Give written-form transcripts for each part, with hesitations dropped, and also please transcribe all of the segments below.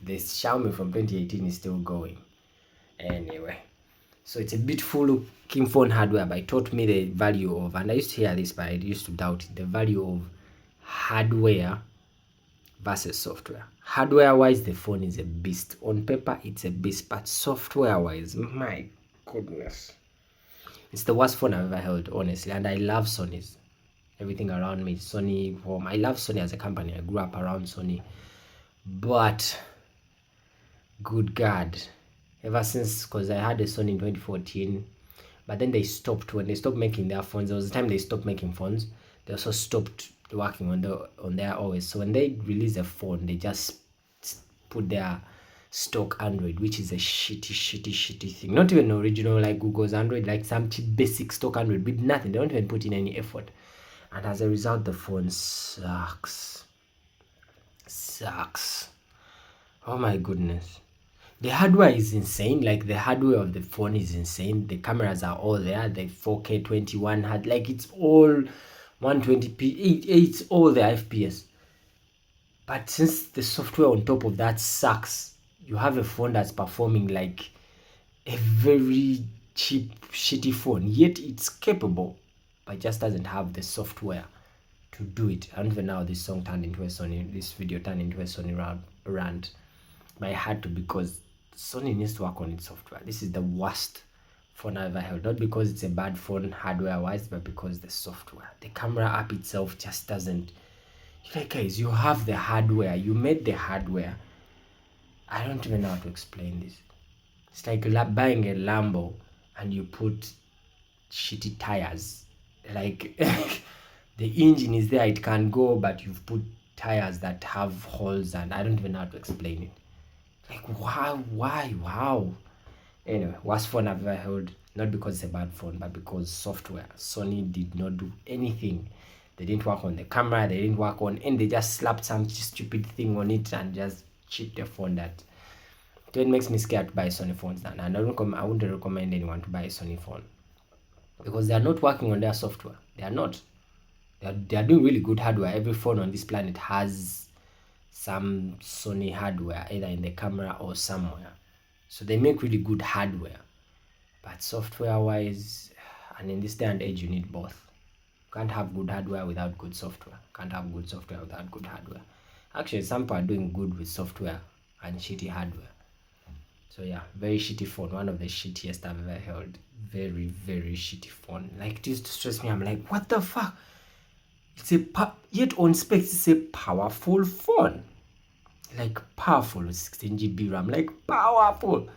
this Xiaomi from 2018 is still going. Anyway, so it's a beautiful looking phone hardware, but it taught me the value of, and I used to hear this, but I used to doubt it, the value of hardware versus software. Hardware wise, the phone is a beast. On paper, it's a beast, but software wise, my goodness, it's the worst phone I've ever held, honestly. And I love Sony's. Everything around me, Sony home. I love Sony as a company. I grew up around Sony, but good God, ever since, because I had a Sony in 2014, but then they stopped. When they stopped making their phones, there was a time they stopped making phones. They also stopped working on their OS. So when they release a phone, they just put their stock Android, which is a shitty thing. Not even original like Google's Android, like some cheap basic stock Android with nothing. They don't even put in any effort, and as a result, the phone sucks. Oh my goodness. The hardware is insane. Like, the hardware of the phone is insane. The cameras are all there. The 4K 21 had, like, it's all 120p. It's all the FPS. But since the software on top of that sucks, you have a phone that's performing like a very cheap, shitty phone. Yet it's capable, but just doesn't have the software to do it. I don't even know how this video turned into a Sony rant. But I had to, because Sony needs to work on its software. This is the worst phone I've ever held. Not because it's a bad phone hardware wise, but because the software, the camera app itself just doesn't. Like, guys, you have the hardware, you made the hardware. I don't even know how to explain this. It's like buying a Lambo and you put shitty tires. Like, the engine is there, it can go, but you've put tires that have holes, and I don't even know how to explain it. Like, why? Wow. Anyway, worst phone I've ever held. Not because it's a bad phone, but because software. Sony did not do anything. They didn't work on the camera, they didn't work on, and they just slapped some stupid thing on it and just chipped a phone that then makes me scared to buy Sony phones now. And I wouldn't recommend anyone to buy a Sony phone, because they are not working on their software. They are not. They are doing really good hardware. Every phone on this planet has some Sony hardware, either in the camera or somewhere. So they make really good hardware. But software wise, and in this day and age, you need both. Can't have good hardware without good software. Can't have good software without good hardware. Actually, some people are doing good with software and shitty hardware. So yeah, very shitty phone. One of the shittiest I've ever held. Very, very shitty phone. Like, it used to stress me. I'm like, what the fuck? It's yet on specs, it's a powerful phone. Like, powerful with 16GB RAM. Like, powerful.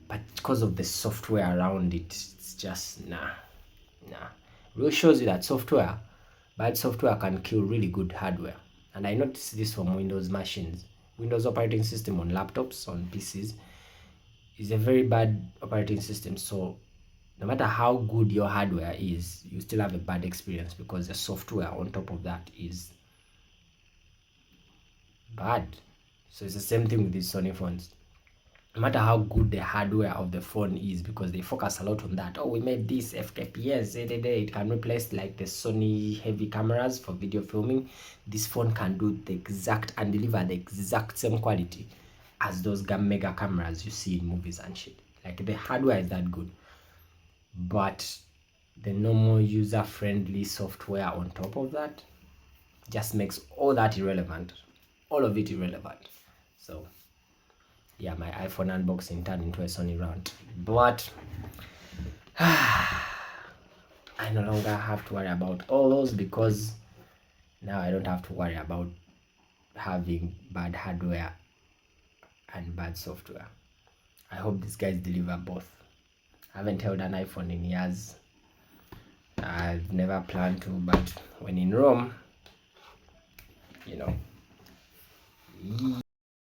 But because of the software around it, it's just nah. Really shows you that bad software can kill really good hardware. And I noticed this from Windows machines. Windows operating system on laptops, on PCs, is a very bad operating system. So no matter how good your hardware is, you still have a bad experience, because the software on top of that is bad. So it's the same thing with these Sony phones. No matter how good the hardware of the phone is, because they focus a lot on that. Oh, we made this FKPS, it can replace like the Sony heavy cameras for video filming. This phone can do the exact and deliver the exact same quality as those mega cameras you see in movies and shit. Like, the hardware is that good, but the normal user-friendly software on top of that just makes all that irrelevant. All of it irrelevant. So yeah, my iPhone unboxing turned into a Sony rant. But I no longer have to worry about all those, because now I don't have to worry about having bad hardware and bad software. I hope these guys deliver both. I haven't held an iPhone in years. I've never planned to, but when in Rome, you know.